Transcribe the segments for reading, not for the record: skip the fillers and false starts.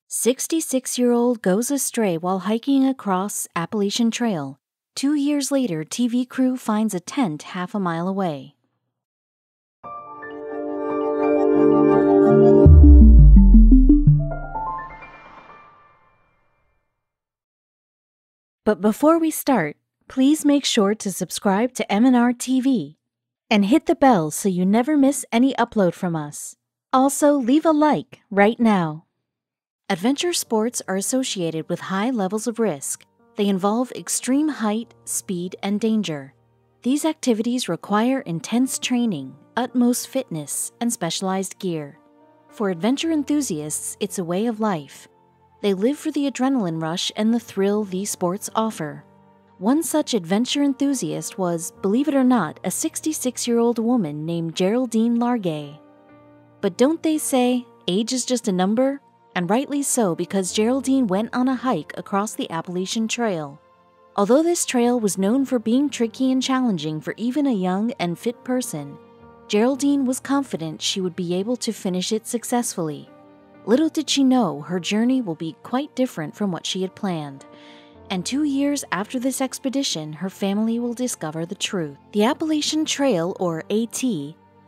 66-year-old goes astray while hiking across Appalachian Trail. 2 years later, TV crew finds a tent half a mile away. But before we start, please make sure to subscribe to m&rtv and hit the bell so you never miss any upload from us. Also, leave a like right now. Adventure sports are associated with high levels of risk. They involve extreme height, speed, and danger. These activities require intense training, utmost fitness, and specialized gear. For adventure enthusiasts, it's a way of life. They live for the adrenaline rush and the thrill these sports offer. One such adventure enthusiast was, believe it or not, a 66-year-old woman named Geraldine Largay. But don't they say, age is just a number? And rightly so, because Geraldine went on a hike across the Appalachian Trail. Although this trail was known for being tricky and challenging for even a young and fit person, Geraldine was confident she would be able to finish it successfully. Little did she know her journey will be quite different from what she had planned. And 2 years after this expedition, her family will discover the truth. The Appalachian Trail, or AT,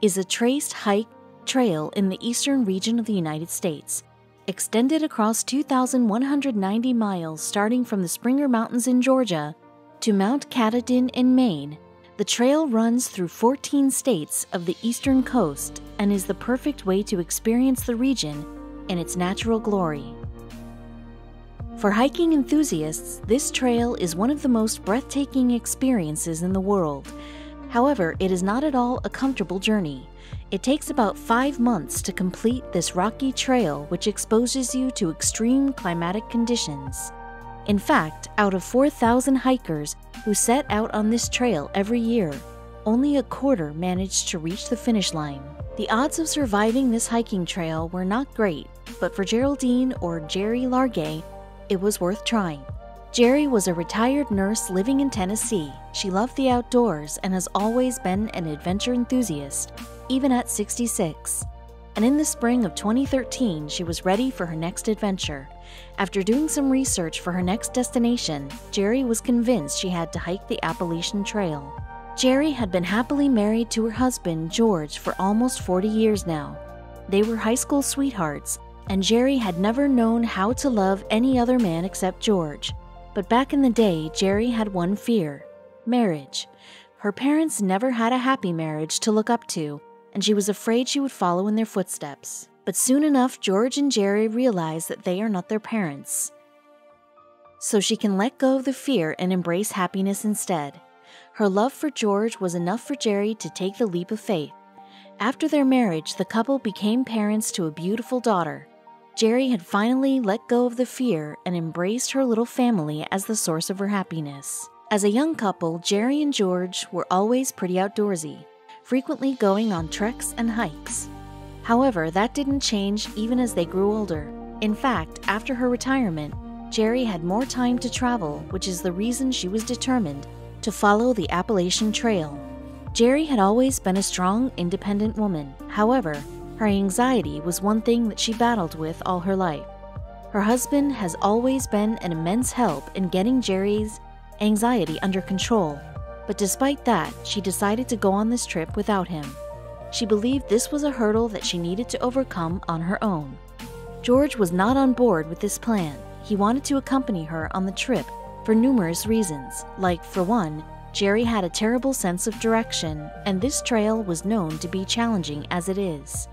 is a traced hike trail in the eastern region of the United States. Extended across 2,190 miles starting from the Springer Mountains in Georgia to Mount Katahdin in Maine, the trail runs through 14 states of the eastern coast and is the perfect way to experience the region in its natural glory. For hiking enthusiasts, this trail is one of the most breathtaking experiences in the world. However, it is not at all a comfortable journey. It takes about 5 months to complete this rocky trail, which exposes you to extreme climatic conditions. In fact, out of 4,000 hikers who set out on this trail every year, only a quarter managed to reach the finish line. The odds of surviving this hiking trail were not great, but for Geraldine, or Jerry Largay, it was worth trying. Jerry was a retired nurse living in Tennessee. She loved the outdoors and has always been an adventure enthusiast, even at 66. And in the spring of 2013, she was ready for her next adventure. After doing some research for her next destination, Jerry was convinced she had to hike the Appalachian Trail. Jerry had been happily married to her husband, George, for almost 40 years now. They were high school sweethearts, and Jerry had never known how to love any other man except George. But back in the day, Jerry had one fear: marriage. Her parents never had a happy marriage to look up to, and she was afraid she would follow in their footsteps. But soon enough, George and Jerry realized that they are not their parents. So she can let go of the fear and embrace happiness instead. Her love for George was enough for Jerry to take the leap of faith. After their marriage, the couple became parents to a beautiful daughter. Jerry had finally let go of the fear and embraced her little family as the source of her happiness. As a young couple, Jerry and George were always pretty outdoorsy, frequently going on treks and hikes. However, that didn't change even as they grew older. In fact, after her retirement, Jerry had more time to travel, which is the reason she was determined to follow the Appalachian Trail. Jerry had always been a strong, independent woman. However, her anxiety was one thing that she battled with all her life. Her husband has always been an immense help in getting Jerry's anxiety under control, but despite that, she decided to go on this trip without him. She believed this was a hurdle that she needed to overcome on her own. George was not on board with this plan. He wanted to accompany her on the trip for numerous reasons, like, for one, Jerry had a terrible sense of direction, and this trail was known to be challenging as it is.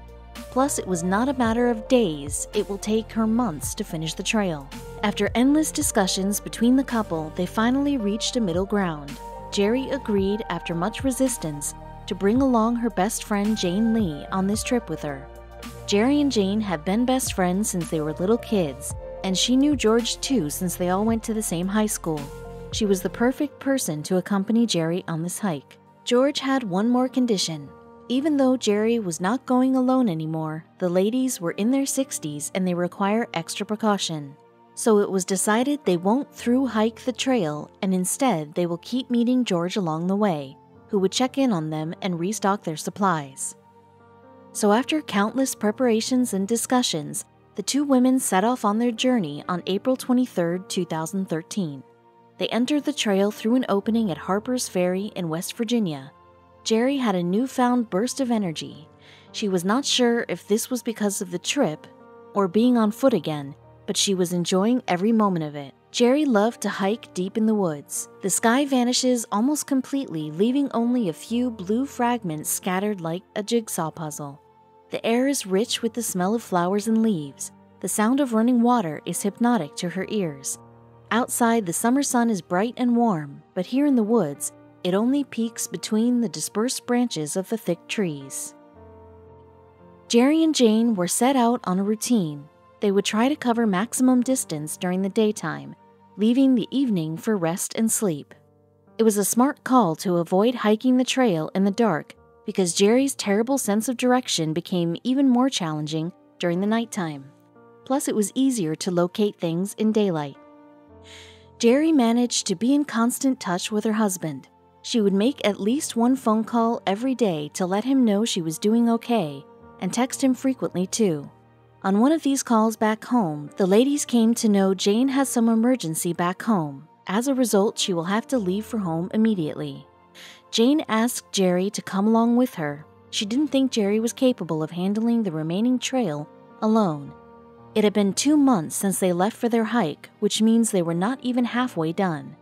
Plus, it was not a matter of days, it will take her months to finish the trail. After endless discussions between the couple, they finally reached a middle ground. Jerry agreed, after much resistance, to bring along her best friend Jane Lee on this trip with her. Jerry and Jane had been best friends since they were little kids, and she knew George too since they all went to the same high school. She was the perfect person to accompany Jerry on this hike. George had one more condition. Even though Jerry was not going alone anymore, the ladies were in their 60s and they require extra precaution. So it was decided they won't through hike the trail, and instead they will keep meeting George along the way, who would check in on them and restock their supplies. So after countless preparations and discussions, The two women set off on their journey on April 23, 2013. They entered the trail through an opening at Harper's Ferry in West Virginia. Jerry had a newfound burst of energy. She was not sure if this was because of the trip or being on foot again, but she was enjoying every moment of it. Jerry loved to hike deep in the woods. The sky vanishes almost completely, leaving only a few blue fragments scattered like a jigsaw puzzle. The air is rich with the smell of flowers and leaves. The sound of running water is hypnotic to her ears. Outside, the summer sun is bright and warm, but here in the woods, it only peeks between the dispersed branches of the thick trees. Jerry and Jane were set out on a routine. They would try to cover maximum distance during the daytime, leaving the evening for rest and sleep. It was a smart call to avoid hiking the trail in the dark because Jerry's terrible sense of direction became even more challenging during the nighttime. Plus, it was easier to locate things in daylight. Jerry managed to be in constant touch with her husband. She would make at least one phone call every day to let him know she was doing okay, and text him frequently too. On one of these calls back home, the ladies came to know Jane has some emergency back home. As a result, she will have to leave for home immediately. Jane asked Jerry to come along with her. She didn't think Jerry was capable of handling the remaining trail alone. It had been 2 months since they left for their hike, which means they were not even halfway done.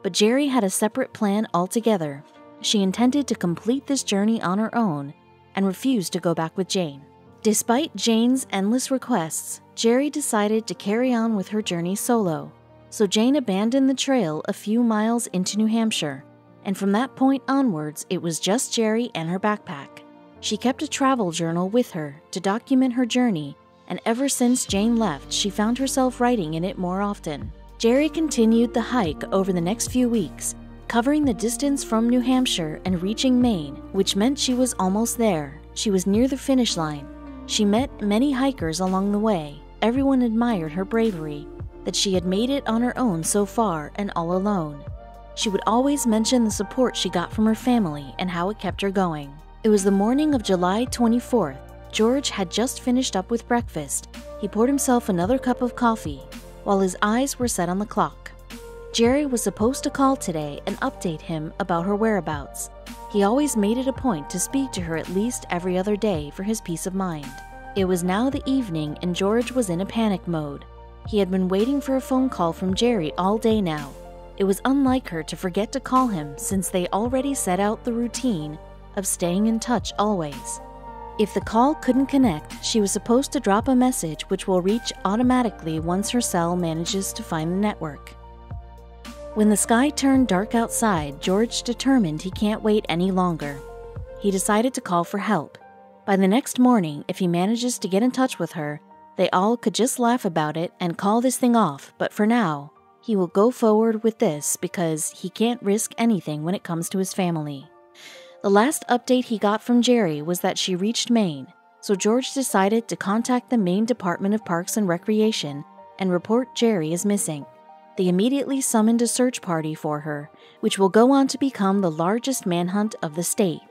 But Jerry had a separate plan altogether. She intended to complete this journey on her own and refused to go back with Jane. Despite Jane's endless requests, Jerry decided to carry on with her journey solo. So Jane abandoned the trail a few miles into New Hampshire, and from that point onwards, it was just Jerry and her backpack. She kept a travel journal with her to document her journey, and ever since Jane left, she found herself writing in it more often. Jerry continued the hike over the next few weeks, covering the distance from New Hampshire and reaching Maine, which meant she was almost there. She was near the finish line. She met many hikers along the way. Everyone admired her bravery, that she had made it on her own so far and all alone. She would always mention the support she got from her family and how it kept her going. It was the morning of July 24th. George had just finished up with breakfast. He poured himself another cup of coffee, while his eyes were set on the clock. Jerry was supposed to call today and update him about her whereabouts. He always made it a point to speak to her at least every other day for his peace of mind. It was now the evening and George was in a panic mode. He had been waiting for a phone call from Jerry all day now. It was unlike her to forget to call him since they already set out the routine of staying in touch always. If the call couldn't connect, she was supposed to drop a message which will reach automatically once her cell manages to find the network. When the sky turned dark outside, George determined he can't wait any longer. He decided to call for help. By the next morning, if he manages to get in touch with her, they all could just laugh about it and call this thing off, but for now, he will go forward with this because he can't risk anything when it comes to his family. The last update he got from Jerry was that she reached Maine, so George decided to contact the Maine Department of Parks and Recreation and report Jerry is missing. They immediately summoned a search party for her, which will go on to become the largest manhunt of the state.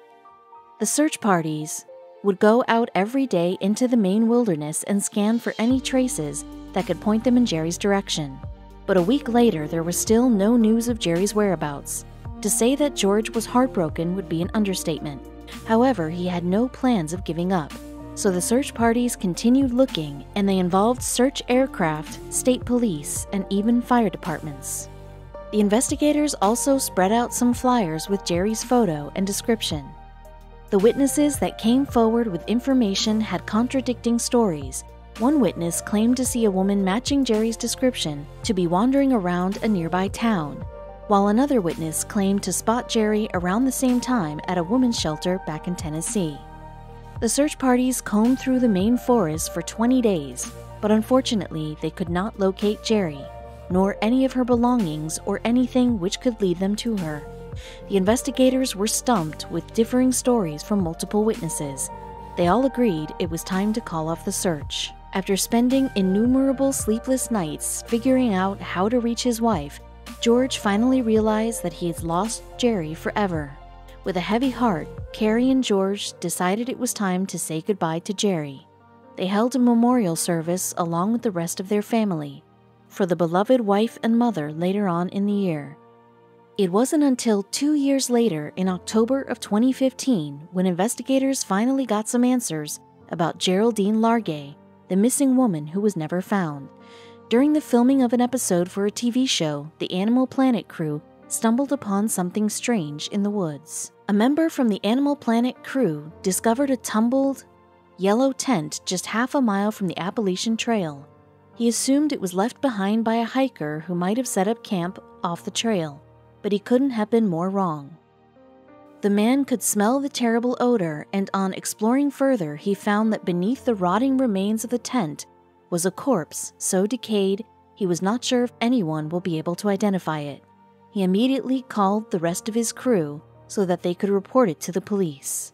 The search parties would go out every day into the Maine wilderness and scan for any traces that could point them in Jerry's direction. But a week later, there was still no news of Jerry's whereabouts. To say that George was heartbroken would be an understatement. However, he had no plans of giving up. So the search parties continued looking, and they involved search aircraft, state police, and even fire departments. The investigators also spread out some flyers with Jerry's photo and description. The witnesses that came forward with information had contradicting stories. One witness claimed to see a woman matching Jerry's description to be wandering around a nearby town, while another witness claimed to spot Jerry around the same time at a women's shelter back in Tennessee. The search parties combed through the Maine forest for 20 days, but unfortunately they could not locate Jerry, nor any of her belongings or anything which could lead them to her. The investigators were stumped with differing stories from multiple witnesses. They all agreed it was time to call off the search. After spending innumerable sleepless nights figuring out how to reach his wife, George finally realized that he had lost Jerry forever. With a heavy heart, Carrie and George decided it was time to say goodbye to Jerry. They held a memorial service along with the rest of their family for the beloved wife and mother later on in the year. It wasn't until 2 years later, in October of 2015, when investigators finally got some answers about Geraldine Largay, the missing woman who was never found. During the filming of an episode for a TV show, the Animal Planet crew stumbled upon something strange in the woods. A member from the Animal Planet crew discovered a tumbled, yellow tent just half a mile from the Appalachian Trail. He assumed it was left behind by a hiker who might have set up camp off the trail, but he couldn't have been more wrong. The man could smell the terrible odor, and on exploring further, he found that beneath the rotting remains of the tent was a corpse so decayed he was not sure if anyone will be able to identify it. He immediately called the rest of his crew so that they could report it to the police.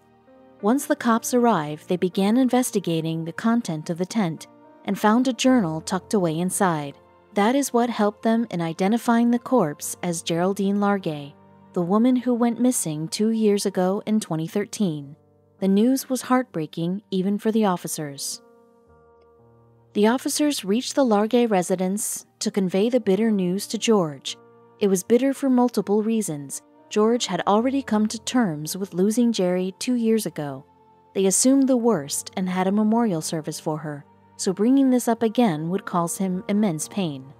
Once the cops arrived, they began investigating the content of the tent and found a journal tucked away inside. That is what helped them in identifying the corpse as Geraldine Largay, the woman who went missing 2 years ago in 2013. The news was heartbreaking even for the officers. The officers reached the Largay residence to convey the bitter news to George. It was bitter for multiple reasons. George had already come to terms with losing Jerry 2 years ago. They assumed the worst and had a memorial service for her, so bringing this up again would cause him immense pain.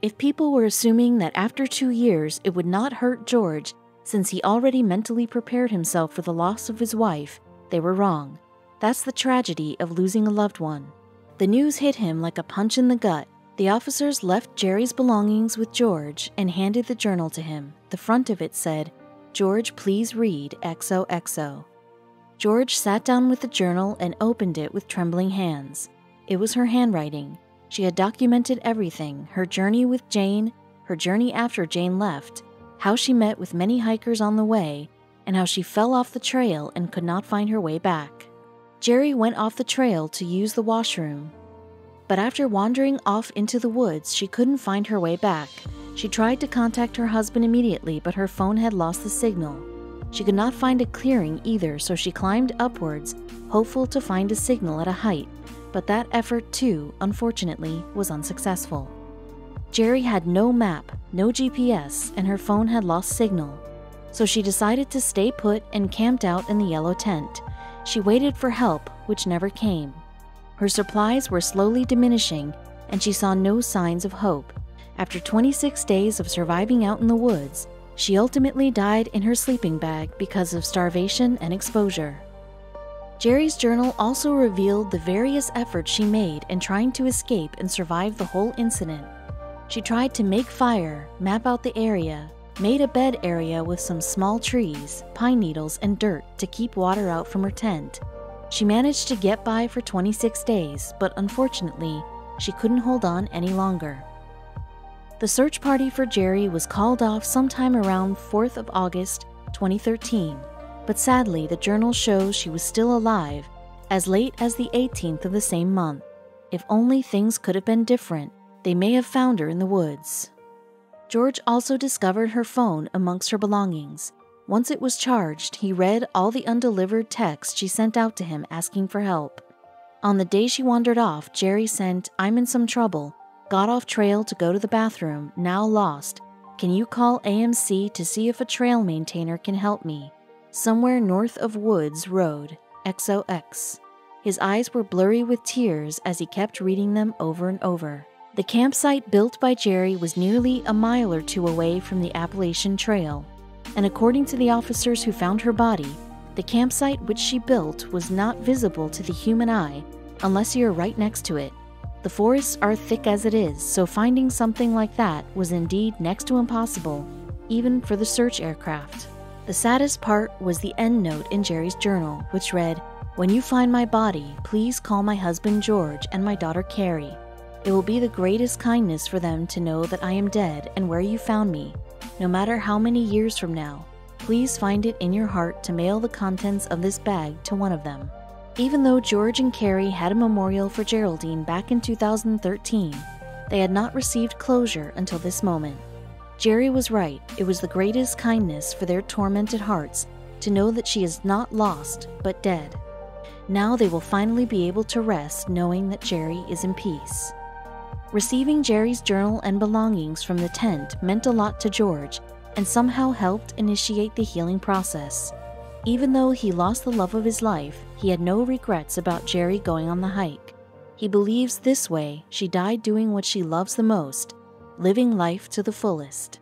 If people were assuming that after 2 years it would not hurt George since he already mentally prepared himself for the loss of his wife, they were wrong. That's the tragedy of losing a loved one. The news hit him like a punch in the gut. The officers left Jerry's belongings with George and handed the journal to him. The front of it said, "George, please read XOXO." George sat down with the journal and opened it with trembling hands. It was her handwriting. She had documented everything: her journey with Jane, her journey after Jane left, how she met with many hikers on the way, and how she fell off the trail and could not find her way back. Jerry went off the trail to use the washroom, but after wandering off into the woods, she couldn't find her way back. She tried to contact her husband immediately, but her phone had lost the signal. She could not find a clearing either, so she climbed upwards, hopeful to find a signal at a height, but that effort too, unfortunately, was unsuccessful. Jerry had no map, no GPS, and her phone had lost signal, so she decided to stay put and camped out in the yellow tent. She waited for help, which never came. Her supplies were slowly diminishing, and she saw no signs of hope. After 26 days of surviving out in the woods, she ultimately died in her sleeping bag because of starvation and exposure. Jerry's journal also revealed the various efforts she made in trying to escape and survive the whole incident. She tried to make fire, map out the area, made a bed area with some small trees, pine needles, and dirt to keep water out from her tent. She managed to get by for 26 days, but unfortunately, she couldn't hold on any longer. The search party for Jerry was called off sometime around 4th of August, 2013, but sadly the journal shows she was still alive as late as the 18th of the same month. If only things could have been different, they may have found her in the woods. George also discovered her phone amongst her belongings. Once it was charged, he read all the undelivered texts she sent out to him asking for help. On the day she wandered off, Jerry sent, "I'm in some trouble. Got off trail to go to the bathroom, now lost. Can you call AMC to see if a trail maintainer can help me? Somewhere north of Woods Road, XOX. His eyes were blurry with tears as he kept reading them over and over. The campsite built by Jerry was nearly a mile or two away from the Appalachian Trail, and according to the officers who found her body, the campsite which she built was not visible to the human eye unless you're right next to it. The forests are thick as it is, so finding something like that was indeed next to impossible, even for the search aircraft. The saddest part was the end note in Jerry's journal, which read, "When you find my body, please call my husband George and my daughter Carrie. It will be the greatest kindness for them to know that I am dead and where you found me. No matter how many years from now, please find it in your heart to mail the contents of this bag to one of them." Even though George and Carrie had a memorial for Geraldine back in 2013, they had not received closure until this moment. Jerry was right. It was the greatest kindness for their tormented hearts to know that she is not lost, but dead. Now they will finally be able to rest knowing that Jerry is in peace. Receiving Jerry's journal and belongings from the tent meant a lot to George and somehow helped initiate the healing process. Even though he lost the love of his life, he had no regrets about Jerry going on the hike. He believes this way she died doing what she loves the most, living life to the fullest.